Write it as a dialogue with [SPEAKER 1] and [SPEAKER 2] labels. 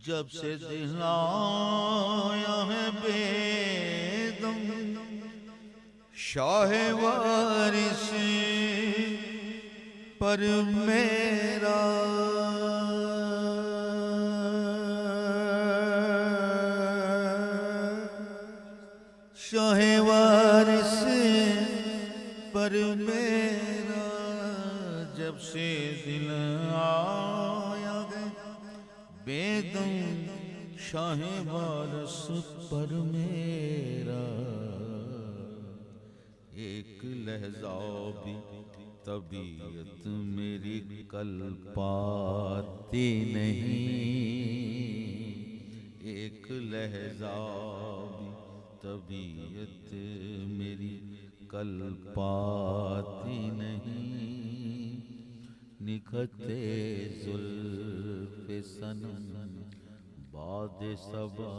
[SPEAKER 1] جب سے دل آیا ہے بے دم شاہ وارث پر میرا شاہ وارث پر میرا جب سے دل آیا ہے بے دم شاہ وارث پر میرا ایک لحظہ بھی طبیعت میری کل پاتی نہیں ایک لحظہ بھی طبیعت میری کل پاتی نہیں نکھتے زلف صنم باد صبا